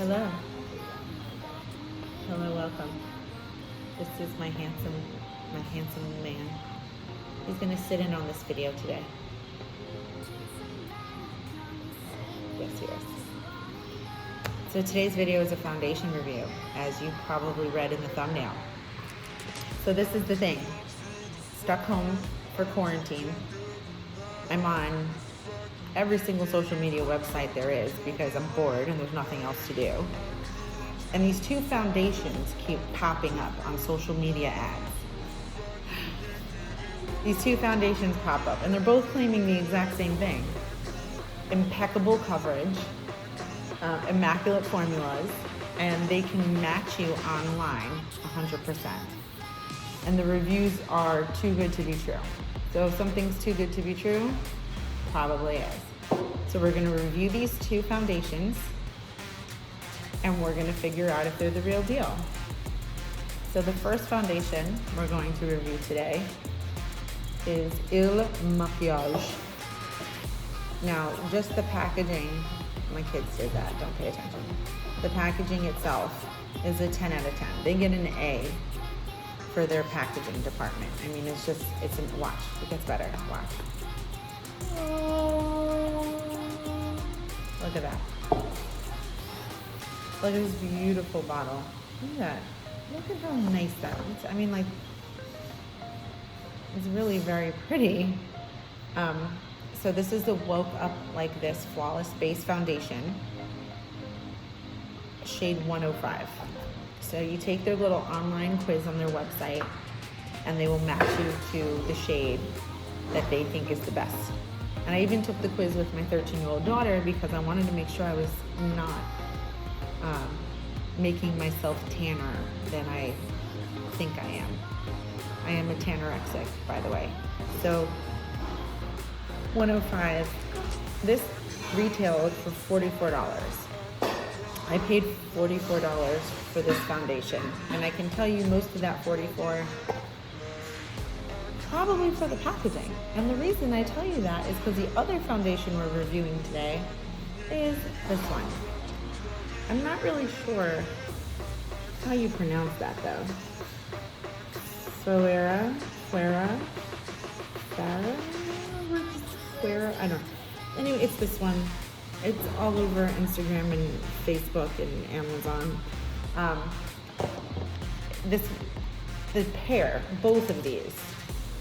Hello. Hello, welcome. This is my handsome man. He's gonna sit in on this video today. Yes, he is. So today's video is a foundation review, as you probably read in the thumbnail. So this is the thing. Stuck home for quarantine. I'm on every single social media website there is because I'm bored and there's nothing else to do. And these two foundations keep popping up on social media ads. These two foundations pop up and they're both claiming the exact same thing. Impeccable coverage, immaculate formulas, and they can match you online 100%. And the reviews are too good to be true. So if something's too good to be true, probably is. So we're gonna review these two foundations and we're gonna figure out if they're the real deal. So the first foundation we're going to review today is Il Maquillage. Now, just the packaging, my kids did that, don't pay attention. The packaging itself is a 10 out of 10. They get an A for their packaging department. I mean, it's a watch, it gets better, watch. Look at that. Look at this beautiful bottle. Look at that. Look at how nice that is. I mean, like, it's really very pretty. So this is the Woke Up Like This Flawless Base Foundation, shade 105. So you take their little online quiz on their website and they will match you to the shade that they think is the best. And I even took the quiz with my 13-year-old daughter because I wanted to make sure I was not making myself tanner than I think I am. I am a tannorexic, by the way. So 105, this retailed for $44. I paid $44 for this foundation, and I can tell you most of that $44 probably for the packaging. And the reason I tell you that is because the other foundation we're reviewing today is this one. I'm not really sure how you pronounce that though. Fuera, I don't know. Anyway, it's this one. It's all over Instagram and Facebook and Amazon. The pair, both of these,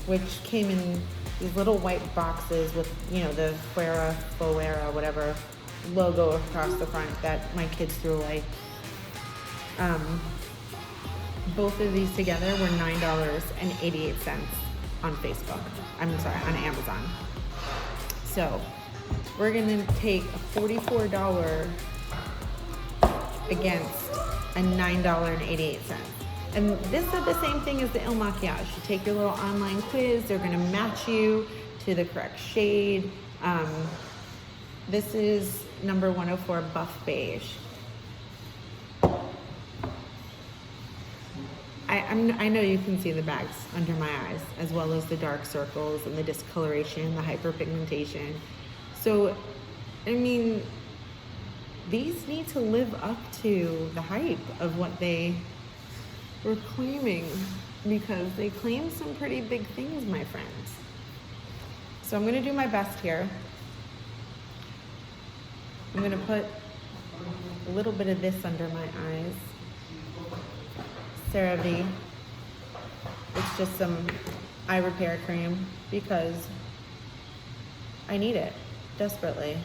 which came in these little white boxes with, you know, the Fuera, whatever logo across the front that my kids threw away. Both of these together were $9.88 on Facebook. I'm sorry, on Amazon. So we're gonna take a $44 against a $9.88. And this is the same thing as the Il Maquillage. You take your little online quiz, they're gonna match you to the correct shade. This is number 104, Buff Beige. I know you can see the bags under my eyes, as well as the dark circles and the discoloration, the hyperpigmentation. So, I mean, these need to live up to the hype of what they were claiming, because they claim some pretty big things, my friends. So I'm gonna do my best here. I'm gonna put a little bit of this under my eyes. CeraVe. It's just some eye repair cream because I need it desperately.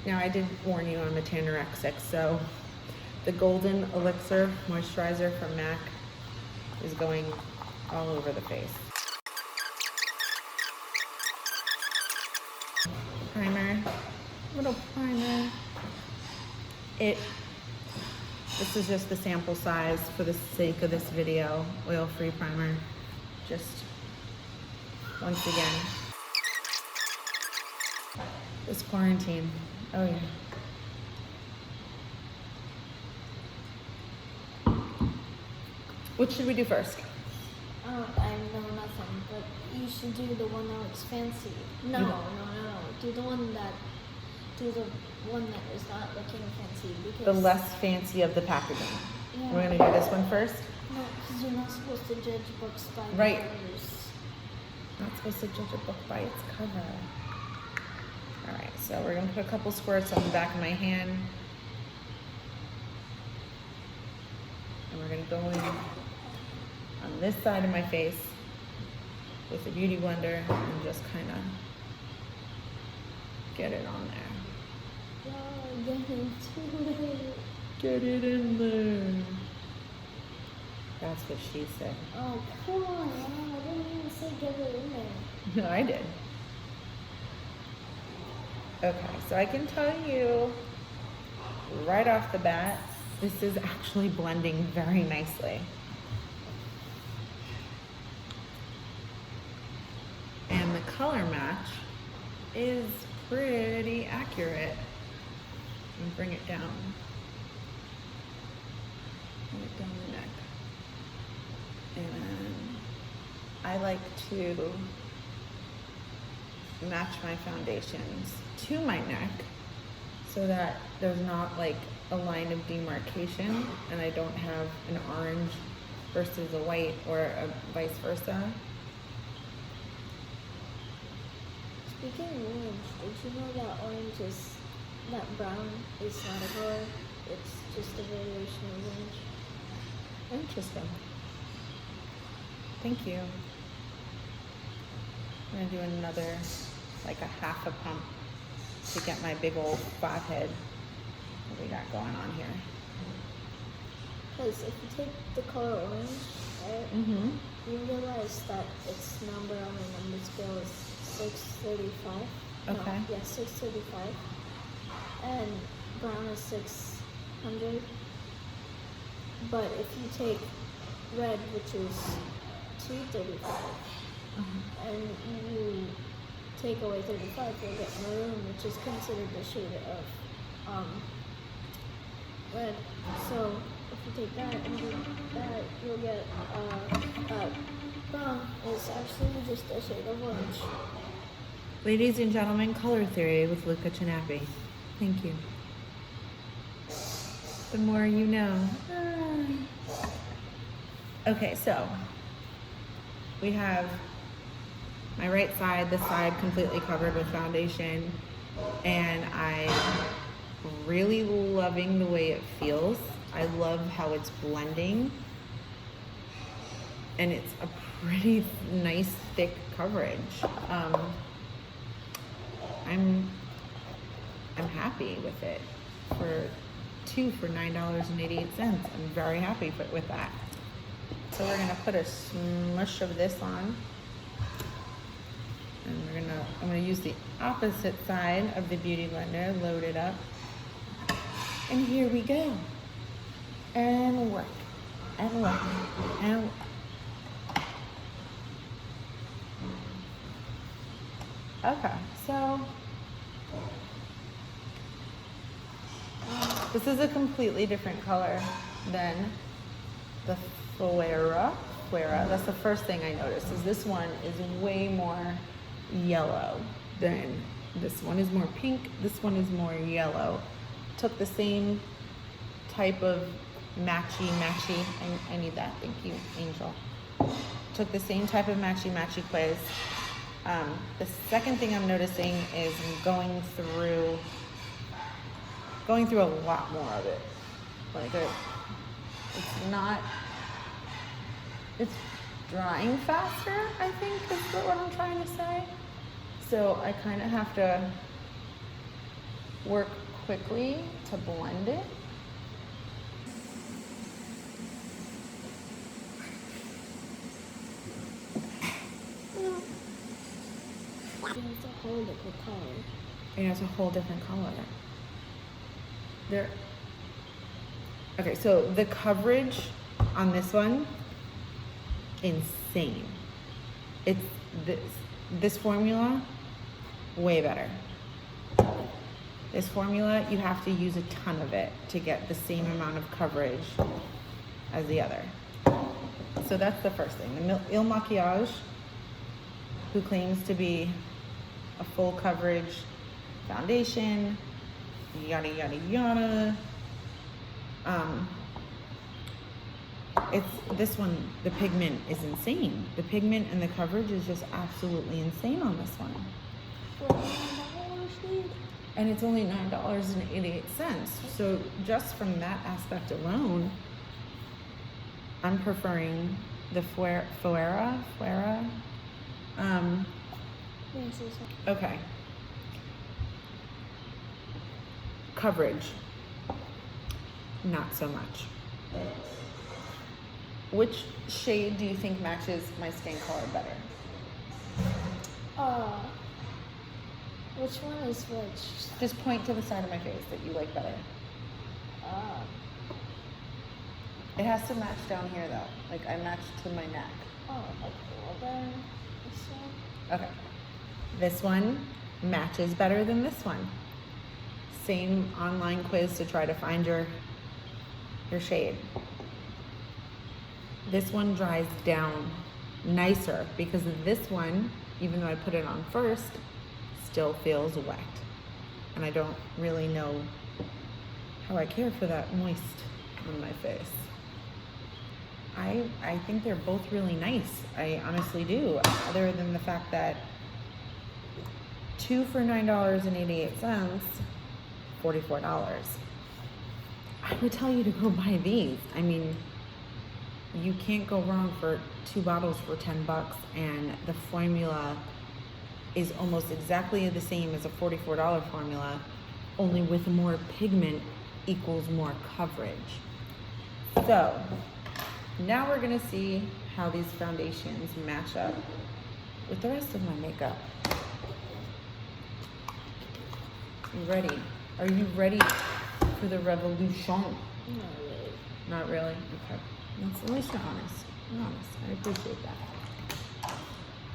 Now, I did warn you I'm a tannorexic, so the Golden Elixir Moisturizer from MAC is going all over the face. Primer, little primer. This is just the sample size for the sake of this video. Oil-free primer, just once again. This quarantine, oh yeah. What should we do first? I know nothing, but you should do the one that looks fancy. No. Do the one that do the one that is not looking fancy because The less fancy of the packaging. Yeah. We're gonna do this one first. No, because you're not supposed to judge books by Right. covers. Not supposed to judge a book by its cover. All right, so we're gonna put a couple squirts on the back of my hand. And we're gonna go in on this side of my face with the Beauty Blender and just kind of get it on there. Oh, getting too late. Get it in there. That's what she said. Oh, come on. I didn't even say get it in there. No, I did. Okay, so I can tell you right off the bat, this is actually blending very nicely. And the color match is pretty accurate. And bring it down. Bring it down the neck. And I like to match my foundations to my neck so that there's not like a line of demarcation and I don't have an orange versus a white or a vice versa. Speaking of orange, did you know that brown is not a color? It's just a variation of orange. Interesting. Thank you. I'm gonna do another, like a half a pump to get my big old bob head that we got going on here. Because if you take the color orange, right, Mm-hmm. you realize that its number on the number scale is 635. Okay. No, yeah, 635. And brown is 600. But if you take red, which is 235, and you take away 35, you'll get maroon, which is considered the shade of red. So if you take that and do that, you'll get brown is actually just a shade of orange. Ladies and gentlemen, color theory with Luca Chinappi. Thank you. The more you know. Okay, so we have my right side, this side completely covered with foundation, and I'm really loving the way it feels. I love how it's blending, and it's a pretty nice thick coverage. I'm happy with it. For two for $9.88. I'm very happy with that. So we're gonna put a smush of this on. And I'm gonna use the opposite side of the Beauty Blender, load it up. And here we go. And work, and work, and work. Okay, so this is a completely different color than the Fuera. That's the first thing I noticed, is this one is way more yellow than this one. Is more pink, this one is more yellow. Took the same type of matchy, I need that, thank you, Angel. Took the same type of matchy quiz. The second thing I'm noticing is going through a lot more of it. It's drying faster, I think is what I'm trying to say. So I kind of have to work quickly to blend it. It's a whole different color. And it's a whole different color. Okay, so the coverage on this one, insane. It's this formula, way better. This formula, you have to use a ton of it to get the same amount of coverage as the other. So that's the first thing. The Il Maquillage, who claims to be a full coverage foundation, yada, yada, yada. It's this one, the pigment is insane. The pigment and the coverage is just absolutely insane on this one. And it's only $9.88. So just from that aspect alone, I'm preferring the Fuera. Okay. Coverage, not so much. Which shade do you think matches my skin color better? Which one is which? Just point to the side of my face that you like better. It has to match down here though. Like I match to my neck. Oh, okay. Well then, this one. Okay. This one matches better than this one. Same online quiz to try to find your shade. This one dries down nicer because this one, even though I put it on first, still feels wet. And I don't really know how I care for that moist on my face. I think they're both really nice. I honestly do. Other than the fact that 2 for $9.88, $44. I would tell you to go buy these. I mean, you can't go wrong for 2 bottles for $10, and the formula is almost exactly the same as a $44 formula, only with more pigment equals more coverage. So now we're gonna see how these foundations match up with the rest of my makeup. You ready? Are you ready for the revolution? Not really. Not really? Okay. At least you're honest. You're honest. I appreciate that.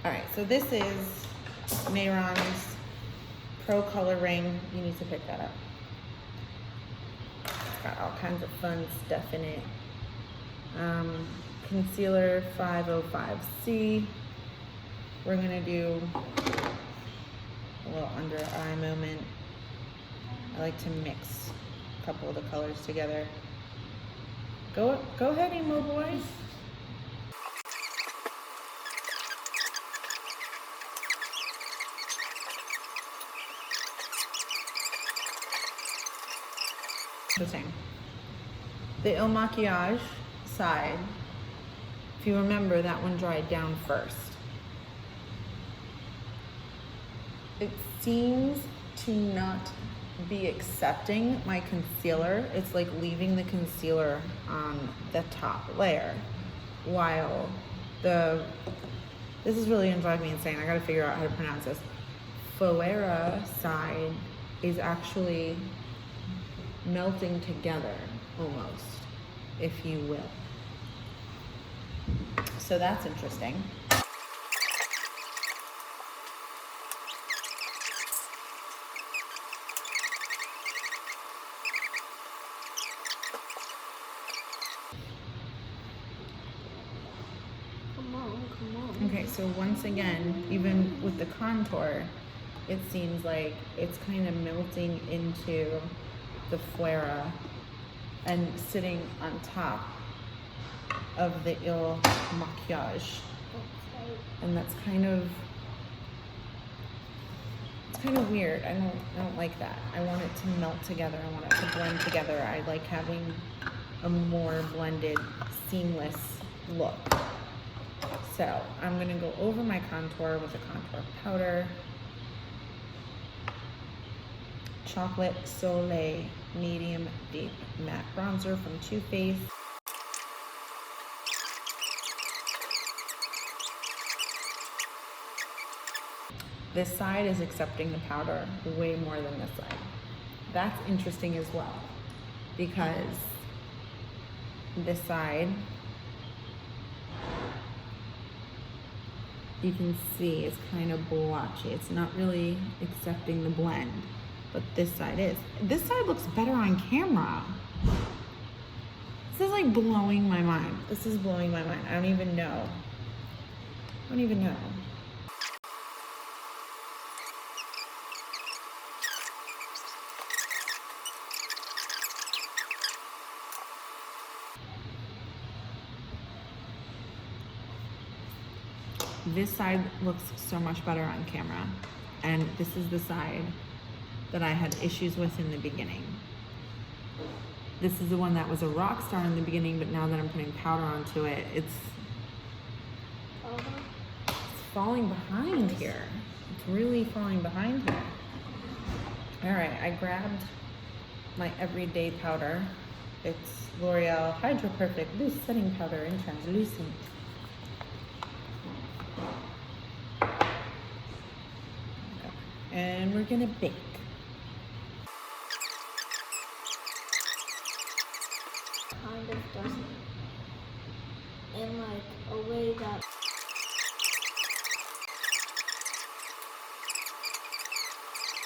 All right, so this is Mayron's Pro Color Ring. You need to pick that up. It's got all kinds of fun stuff in it. Concealer 505C. We're gonna do a little under eye moment. I like to mix a couple of the colors together. Go ahead, emo boy. Interesting. The Il Makiage side, if you remember, that one dried down first. It seems to not be accepting my concealer. It's like leaving the concealer on the top layer, while this is really gonna drive me insane. I gotta figure out how to pronounce this. Fuera side is actually melting together almost, if you will. So that's interesting. Come on. Okay, so once again, even with the contour, it seems like it's kind of melting into the Fuera and sitting on top of the Il Makiage. Okay. And that's kind of, it's kind of weird. I don't like that. I want it to melt together. I want it to blend together. I like having a more blended, seamless look. So I'm gonna go over my contour with a contour powder. Chocolate Soleil Medium Deep Matte Bronzer from Too Faced. This side is accepting the powder way more than this side. That's interesting as well, because this side, you can see is kind of blotchy. It's not really accepting the blend, but this side is. This side looks better on camera. This is like blowing my mind. This is blowing my mind. I don't even know. This side looks so much better on camera. And this is the side that I had issues with in the beginning. This is the one that was a rock star in the beginning, but now that I'm putting powder onto it, it's falling behind here. It's really falling behind here. All right, I grabbed my everyday powder. It's L'Oreal Hydro Perfect Loose Setting Powder in Translucent. Okay. And we're gonna bake. Kind of doesn't. In like a way that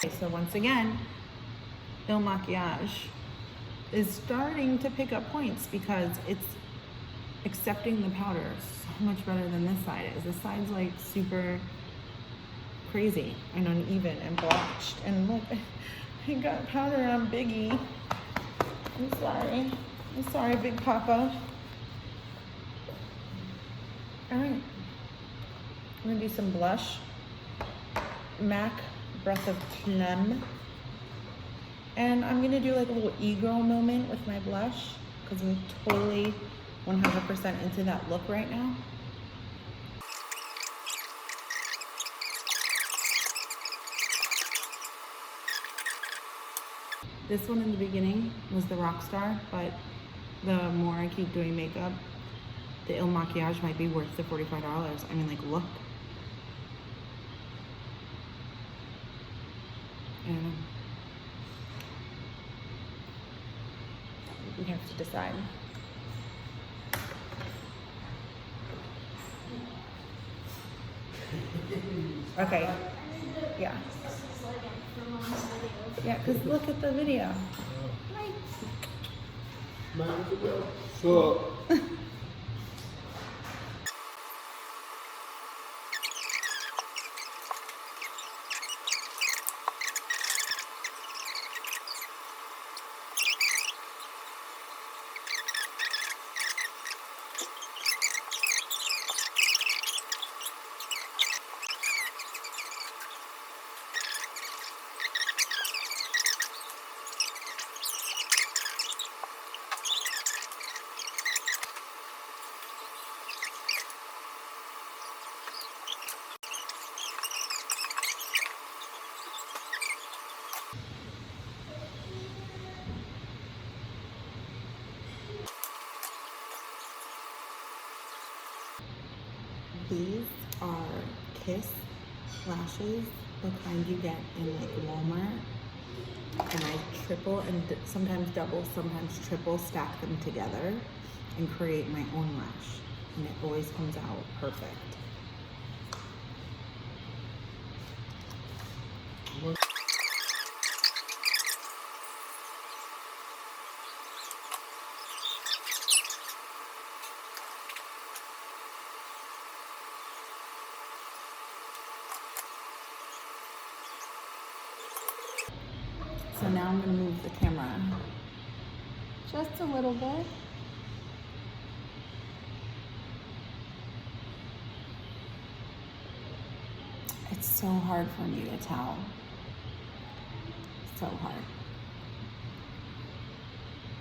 Okay, so once again, Il Maquillage is starting to pick up points because it's accepting the powder so much better than this side is. This side's like super crazy and uneven and blotched. And look, I got powder on Biggie. I'm sorry. I'm sorry, Big Papa. All right. I'm gonna do some blush. MAC Breath of Plum. And I'm gonna do like a little e-girl moment with my blush because I'm totally 100% into that look right now. This one in the beginning was the rock star, but the more I keep doing makeup, the Il Maquillage might be worth the $45. I mean, like, look. And we have to decide. Okay. Yeah. Yeah, because look at the video. So these are Kiss lashes, the kind you get in like Walmart. And I triple and sometimes double, sometimes triple stack them together and create my own lash. And it always comes out perfect. So now I'm gonna move the camera just a little bit. It's so hard for me to tell. So hard.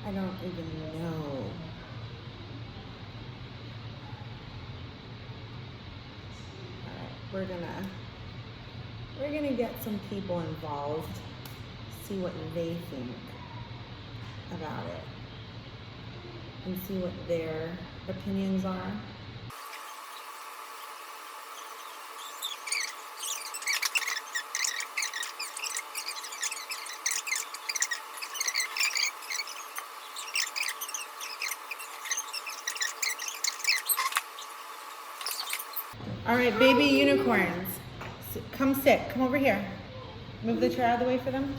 I don't even know. All right, we're gonna get some people involved. See what they think about it and see what their opinions are. All right, baby unicorns, come sit, come over here. Move the chair out of the way for them.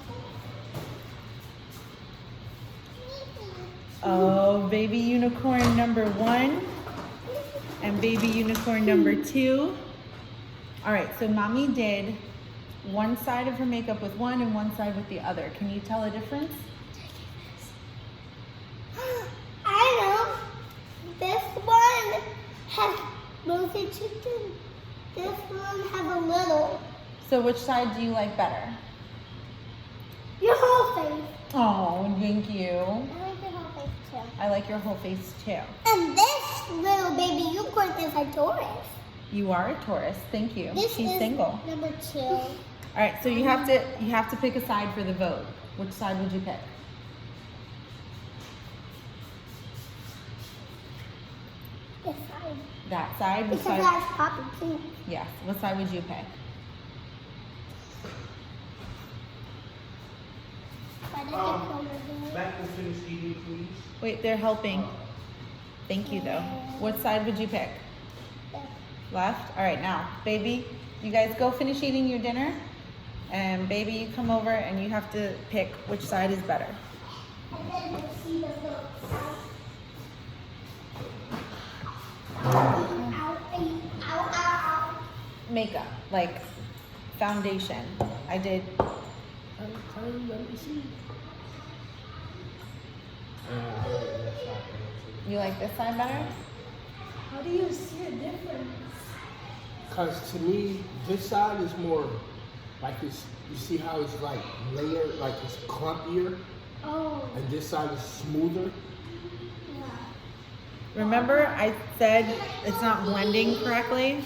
Oh, baby unicorn number 1 and baby unicorn number 2. All right, so mommy did one side of her makeup with one and one side with the other. Can you tell a difference? I know. This one has mostly chicken. This one has a little. So which side do you like better? Your whole face. Oh, thank you. I like your whole face too. I like your whole face too. And this little baby unicorn is a Taurus. You are a Taurus. Thank you. This She's is single. number 2. All right, so you have to pick a side for the vote. Which side would you pick? This side. That side? Which Because side? that's Poppy too. Yes. What side would you pick? Why did you come over here? Matt will finish eating, please. Wait, they're helping. Thank you, though. What side would you pick? Left? All right, now, baby, you guys go finish eating your dinner. And baby, you come over and you have to pick which side is better. And then we'll see the votes. Ow, ow. Makeup, like foundation. I did. Let me see. You like this side better? How do you see a difference? Because to me, this side is more like it's, you see how it's like layered, like it's clumpier, Oh, and this side is smoother. yeah. Remember, I said it's not blending correctly?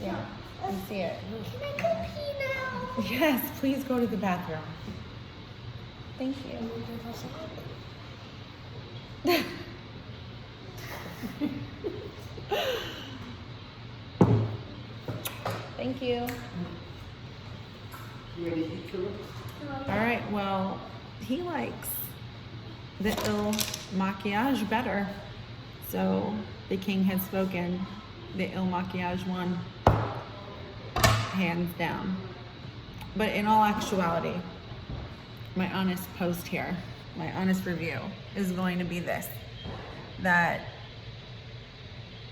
Yeah, you see it. Can I go pee now? Yes, please go to the bathroom. Thank you. Thank you. You ready to eat, Killer? All right, well, he likes the Il Maquillage better. So the king has spoken. The Il Maquillage won, hands down. But in all actuality, my honest post here, my honest review is going to be this, that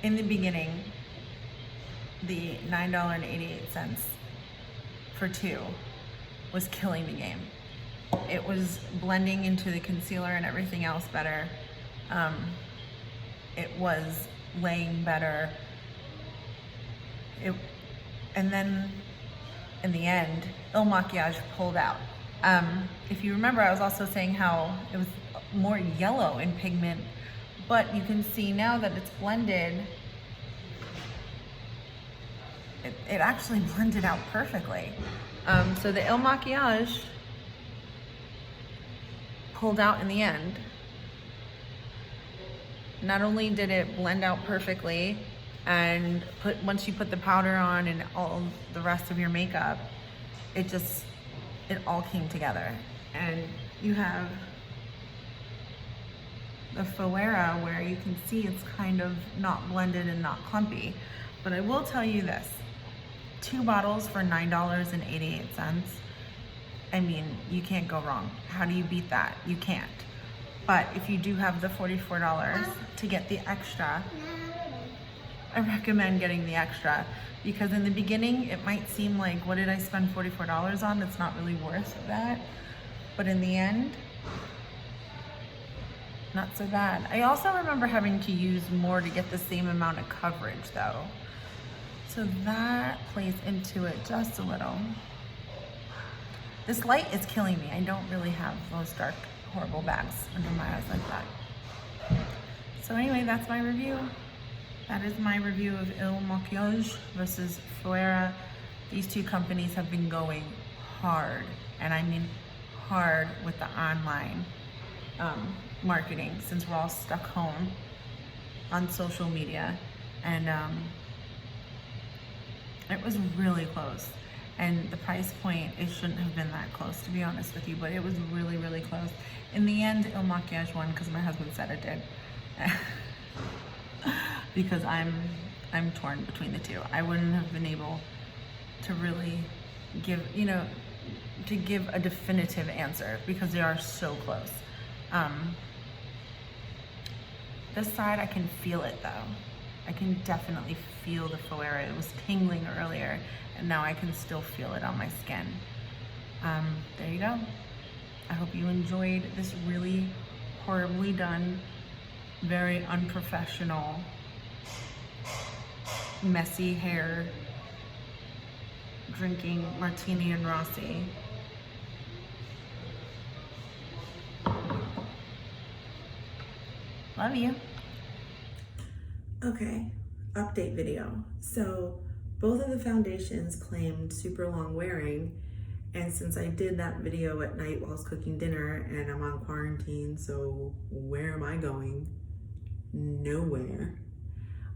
in the beginning, the $9.88 for 2 was killing the game. It was blending into the concealer and everything else better. It was laying better. And then in the end, Il Maquillage pulled out. If you remember, I was also saying how it was more yellow in pigment, but you can see now that it's blended, it actually blended out perfectly. So the Il Maquillage pulled out in the end. Not only did it blend out perfectly, and once you put the powder on and all the rest of your makeup, it all came together. And you have the Fuera where you can see it's kind of not blended and not clumpy. But I will tell you this, 2 bottles for $9.88. I mean, you can't go wrong. How do you beat that? You can't. But if you do have the $44 to get the extra, I recommend getting the extra, because in the beginning it might seem like, what did I spend $44 on? It's not really worth that. But in the end, not so bad. I also remember having to use more to get the same amount of coverage though. So that plays into it just a little. This light is killing me. I don't really have those dark, horrible bags under my eyes like that. So anyway, that's my review. That is my review of Il Maquillage versus Fuera. These 2 companies have been going hard, and I mean hard, with the online marketing, since we're all stuck home on social media. And it was really close. And the price point, it shouldn't have been that close, to be honest with you, but it was really, really close. In the end, Il Maquillage won because my husband said it did. Because I'm torn between the 2. I wouldn't have been able to really give a definitive answer because they are so close. This side, I can feel it though. I can definitely feel the Fuera. It was tingling earlier, and now I can still feel it on my skin. There you go. I hope you enjoyed this really horribly done, very unprofessional messy hair drinking martini and Rossi. Love you. Okay, update video. So both of the foundations claimed super long wearing, and since I did that video at night while I was cooking dinner and I'm on quarantine, so where am I going? Nowhere.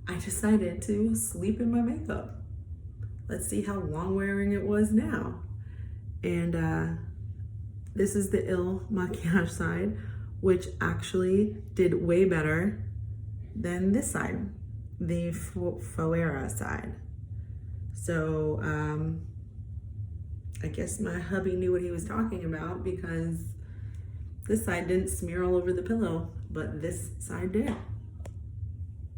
I decided to sleep in my makeup. Let's see how long wearing it was now. And this is the Il Maquillage side, which actually did way better than this side, the Fuera side. So I guess my hubby knew what he was talking about, because this side didn't smear all over the pillow, but this side did.